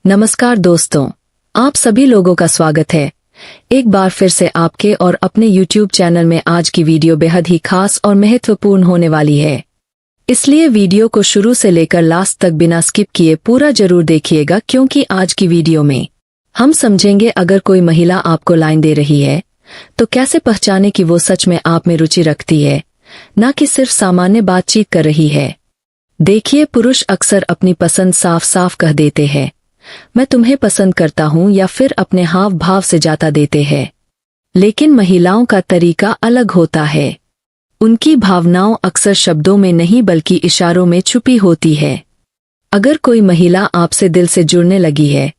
नमस्कार दोस्तों, आप सभी लोगों का स्वागत है एक बार फिर से आपके और अपने YouTube चैनल में। आज की वीडियो बेहद ही खास और महत्वपूर्ण होने वाली है, इसलिए वीडियो को शुरू से लेकर लास्ट तक बिना स्किप किए पूरा जरूर देखिएगा, क्योंकि आज की वीडियो में हम समझेंगे अगर कोई महिला आपको लाइन दे रही है तो कैसे पहचाने कि वो सच में आप में रुचि रखती है, न कि सिर्फ सामान्य बातचीत कर रही है। देखिए, पुरुष अक्सर अपनी पसंद साफ साफ कह देते हैं, मैं तुम्हें पसंद करता हूं, या फिर अपने हाव भाव से जाता देते हैं। लेकिन महिलाओं का तरीका अलग होता है। उनकी भावनाओं अक्सर शब्दों में नहीं बल्कि इशारों में छुपी होती है। अगर कोई महिला आपसे दिल से जुड़ने लगी है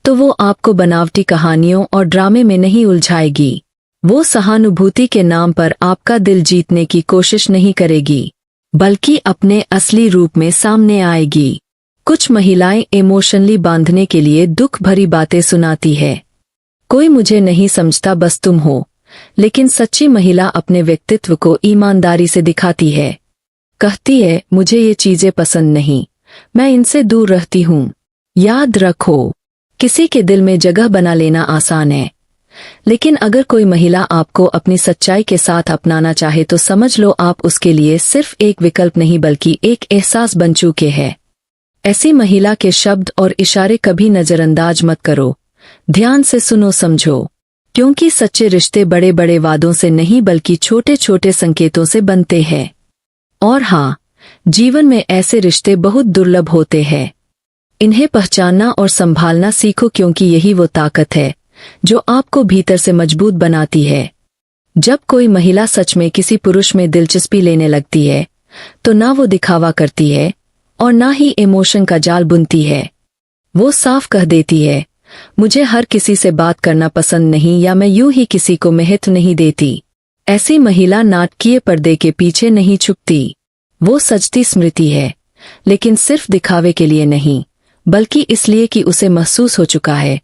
तो वो आपको बनावटी कहानियों और ड्रामे में नहीं उलझाएगी। वो सहानुभूति के नाम पर आपका दिल जीतने की कोशिश नहीं करेगी, बल्कि अपने असली रूप में सामने आएगी। कुछ महिलाएं इमोशनली बांधने के लिए दुख भरी बातें सुनाती है। कोई मुझे नहीं समझता, बस तुम हो। लेकिन सच्ची महिला अपने व्यक्तित्व को ईमानदारी से दिखाती है। कहती है, मुझे ये चीजें पसंद नहीं, मैं इनसे दूर रहती हूँ। याद रखो, किसी के दिल में जगह बना लेना आसान है, लेकिन अगर कोई महिला आपको अपनी सच्चाई के साथ अपनाना चाहे तो समझ लो आप उसके लिए सिर्फ एक विकल्प नहीं बल्कि एक एहसास बन चुके हैं। ऐसी महिला के शब्द और इशारे कभी नजरअंदाज मत करो। ध्यान से सुनो, समझो, क्योंकि सच्चे रिश्ते बड़े बड़े वादों से नहीं बल्कि छोटे छोटे संकेतों से बनते हैं। और हाँ, जीवन में ऐसे रिश्ते बहुत दुर्लभ होते हैं। इन्हें पहचानना और संभालना सीखो, क्योंकि यही वो ताकत है जो आपको भीतर से मजबूत बनाती है। जब कोई महिला सच में किसी पुरुष में दिलचस्पी लेने लगती है तो ना वो दिखावा करती है और ना ही इमोशन का जाल बुनती है। वो साफ कह देती है, मुझे हर किसी से बात करना पसंद नहीं, या मैं यूं ही किसी को महत्व नहीं देती। ऐसी महिला नाटकीय पर्दे के पीछे नहीं छुपती। वो सजती स्मृति है, लेकिन सिर्फ दिखावे के लिए नहीं, बल्कि इसलिए कि उसे महसूस हो चुका है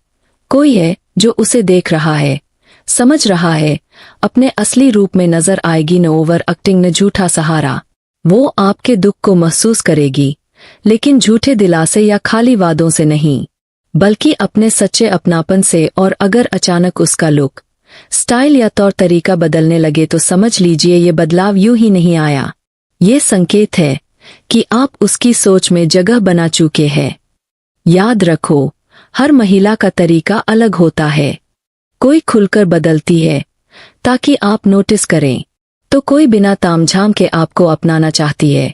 कोई है जो उसे देख रहा है, समझ रहा है, अपने असली रूप में नजर आएगी। न ओवर एक्टिंग, न झूठा सहारा। वो आपके दुख को महसूस करेगी, लेकिन झूठे दिलासे या खाली वादों से नहीं, बल्कि अपने सच्चे अपनापन से। और अगर अचानक उसका लुक, स्टाइल या तौर तरीका बदलने लगे तो समझ लीजिए ये बदलाव यूं ही नहीं आया। ये संकेत है कि आप उसकी सोच में जगह बना चुके हैं। याद रखो, हर महिला का तरीका अलग होता है। कोई खुलकर बदलती है ताकि आप नोटिस करें, तो कोई बिना तामझाम के आपको अपनाना चाहती है।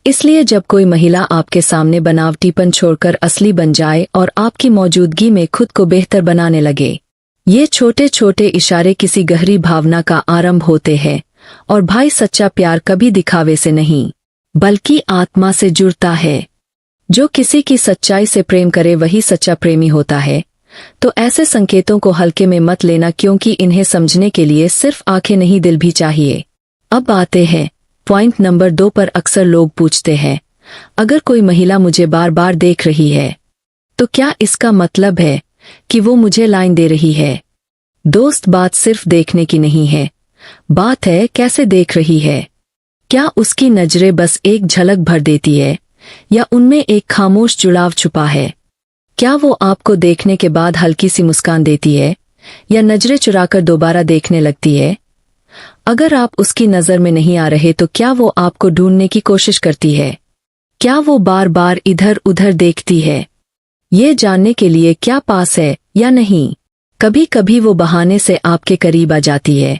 इसलिए जब कोई महिला आपके सामने बनावटीपन छोड़कर असली बन जाए और आपकी मौजूदगी में खुद को बेहतर बनाने लगे, ये छोटे छोटे इशारे किसी गहरी भावना का आरंभ होते हैं। और भाई, सच्चा प्यार कभी दिखावे से नहीं बल्कि आत्मा से जुड़ता है। जो किसी की सच्चाई से प्रेम करे वही सच्चा प्रेमी होता है। तो ऐसे संकेतों को हल्के में मत लेना, क्योंकि इन्हें समझने के लिए सिर्फ आंखें नहीं दिल भी चाहिए। अब आते हैं पॉइंट नंबर 2 पर। अक्सर लोग पूछते हैं, अगर कोई महिला मुझे बार बार देख रही है तो क्या इसका मतलब है कि वो मुझे लाइन दे रही है? दोस्त, बात सिर्फ देखने की नहीं है, बात है कैसे देख रही है। क्या उसकी नजरें बस एक झलक भर देती है, या उनमें एक खामोश जुड़ाव छुपा है? क्या वो आपको देखने के बाद हल्की सी मुस्कान देती है, या नजरें चुराकर दोबारा देखने लगती है? अगर आप उसकी नजर में नहीं आ रहे तो क्या वो आपको ढूंढने की कोशिश करती है? क्या वो बार बार इधर उधर देखती है, ये जानने के लिए क्या पास है या नहीं? कभी कभी वो बहाने से आपके करीब आ जाती है,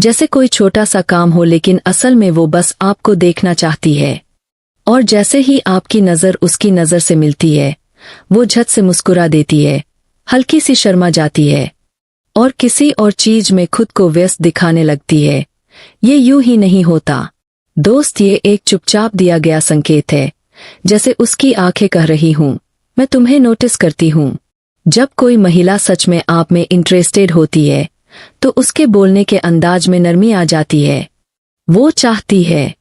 जैसे कोई छोटा सा काम हो, लेकिन असल में वो बस आपको देखना चाहती है। और जैसे ही आपकी नजर उसकी नजर से मिलती है, वो झट से मुस्कुरा देती है, हल्की सी शर्मा जाती है और किसी और चीज में खुद को व्यस्त दिखाने लगती है। ये यूं ही नहीं होता दोस्त, ये एक चुपचाप दिया गया संकेत है, जैसे उसकी आंखें कह रही हूं, मैं तुम्हें नोटिस करती हूं। जब कोई महिला सच में आप में इंटरेस्टेड होती है तो उसके बोलने के अंदाज में नरमी आ जाती है। वो चाहती है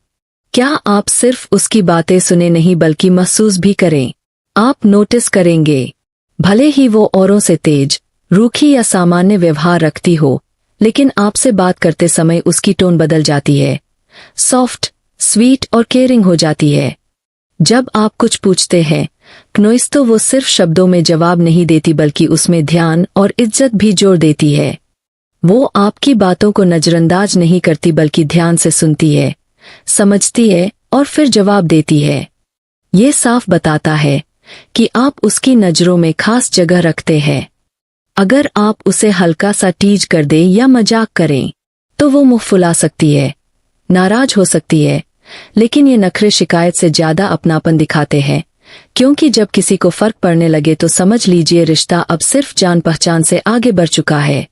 क्या आप सिर्फ उसकी बातें सुने नहीं बल्कि महसूस भी करें। आप नोटिस करेंगे, भले ही वो औरों से तेज, रूखी या सामान्य व्यवहार रखती हो, लेकिन आपसे बात करते समय उसकी टोन बदल जाती है, सॉफ्ट, स्वीट और केयरिंग हो जाती है। जब आप कुछ पूछते हैं क्नोइस तो वो सिर्फ शब्दों में जवाब नहीं देती बल्कि उसमें ध्यान और इज्जत भी जोड़ देती है। वो आपकी बातों को नजरअंदाज नहीं करती बल्कि ध्यान से सुनती है, समझती है और फिर जवाब देती है। ये साफ बताता है कि आप उसकी नजरों में खास जगह रखते हैं। अगर आप उसे हल्का सा टीज कर दें या मजाक करें तो वो मुंह फुला सकती है, नाराज हो सकती है, लेकिन ये नखरे शिकायत से ज्यादा अपनापन दिखाते हैं, क्योंकि जब किसी को फर्क पड़ने लगे तो समझ लीजिए रिश्ता अब सिर्फ जान पहचान से आगे बढ़ चुका है।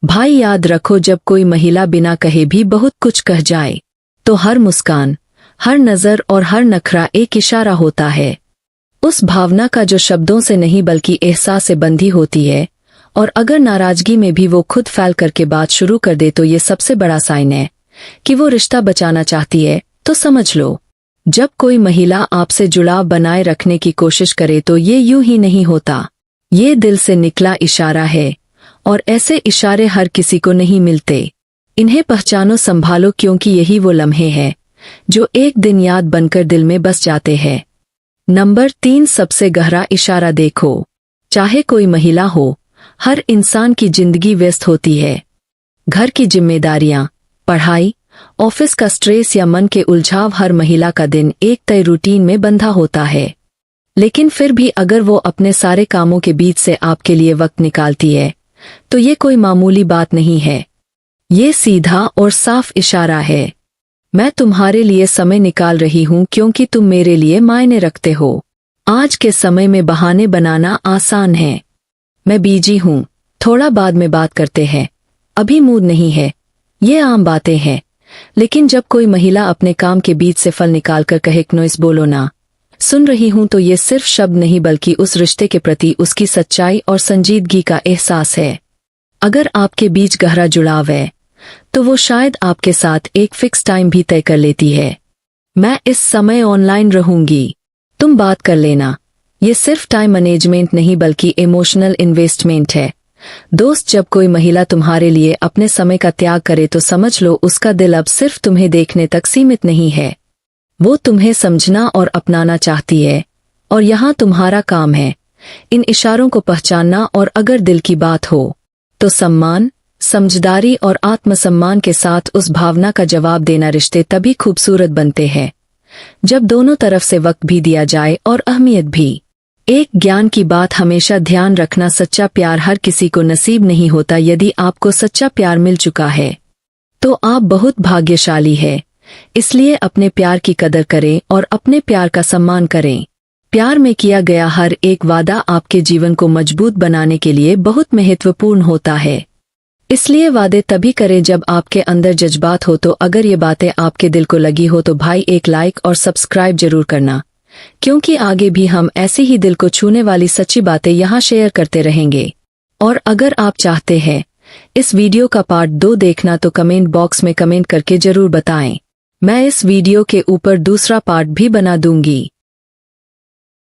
भाई याद रखो, जब कोई महिला बिना कहे भी बहुत कुछ कह जाए तो हर मुस्कान, हर नजर और हर नखरा एक इशारा होता है। उस भावना का जो शब्दों से नहीं बल्कि एहसास से बंधी होती है, और अगर नाराजगी में भी वो खुद फैल करके बात शुरू कर दे तो ये सबसे बड़ा साइन है कि वो रिश्ता बचाना चाहती है। तो समझ लो, जब कोई महिला आपसे जुड़ाव बनाए रखने की कोशिश करे तो ये यूं ही नहीं होता। ये दिल से निकला इशारा है, और ऐसे इशारे हर किसी को नहीं मिलते। इन्हें पहचानो, संभालो, क्योंकि यही वो लम्हे हैं जो एक दिन याद बनकर दिल में बस जाते हैं। नंबर 3, सबसे गहरा इशारा देखो। चाहे कोई महिला हो, हर इंसान की जिंदगी व्यस्त होती है। घर की जिम्मेदारियां, पढ़ाई, ऑफिस का स्ट्रेस या मन के उलझाव, हर महिला का दिन एक तय रूटीन में बंधा होता है। लेकिन फिर भी अगर वो अपने सारे कामों के बीच से आपके लिए वक्त निकालती है तो ये कोई मामूली बात नहीं है। ये सीधा और साफ इशारा है, मैं तुम्हारे लिए समय निकाल रही हूं क्योंकि तुम मेरे लिए मायने रखते हो। आज के समय में बहाने बनाना आसान है। मैं बिजी हूं, थोड़ा बाद में बात करते हैं, अभी मूड नहीं है, ये आम बातें हैं। लेकिन जब कोई महिला अपने काम के बीच से फल निकालकर कहे क्नोइस बोलो ना, सुन रही हूं, तो ये सिर्फ शब्द नहीं बल्कि उस रिश्ते के प्रति उसकी सच्चाई और संजीदगी का एहसास है। अगर आपके बीच गहरा जुड़ाव है तो वो शायद आपके साथ एक फिक्स टाइम भी तय कर लेती है। मैं इस समय ऑनलाइन रहूंगी, तुम बात कर लेना। ये सिर्फ टाइम मैनेजमेंट नहीं बल्कि इमोशनल इन्वेस्टमेंट है। दोस्त, जब कोई महिला तुम्हारे लिए अपने समय का त्याग करे तो समझ लो उसका दिल अब सिर्फ तुम्हें देखने तक सीमित नहीं है। वो तुम्हें समझना और अपनाना चाहती है, और यहाँ तुम्हारा काम है इन इशारों को पहचानना। और अगर दिल की बात हो तो सम्मान, समझदारी और आत्मसम्मान के साथ उस भावना का जवाब देना। रिश्ते तभी खूबसूरत बनते हैं जब दोनों तरफ से वक्त भी दिया जाए और अहमियत भी। एक ज्ञान की बात हमेशा ध्यान रखना, सच्चा प्यार हर किसी को नसीब नहीं होता। यदि आपको सच्चा प्यार मिल चुका है तो आप बहुत भाग्यशाली है। इसलिए अपने प्यार की कदर करें और अपने प्यार का सम्मान करें। प्यार में किया गया हर एक वादा आपके जीवन को मजबूत बनाने के लिए बहुत महत्वपूर्ण होता है। इसलिए वादे तभी करें जब आपके अंदर जज्बात हो। तो अगर ये बातें आपके दिल को लगी हो तो भाई एक लाइक और सब्सक्राइब जरूर करना, क्योंकि आगे भी हम ऐसे ही दिल को छूने वाली सच्ची बातें यहाँ शेयर करते रहेंगे। और अगर आप चाहते हैं इस वीडियो का पार्ट 2 देखना तो कमेंट बॉक्स में कमेंट करके जरूर बताएं। मैं इस वीडियो के ऊपर दूसरा पार्ट भी बना दूंगी।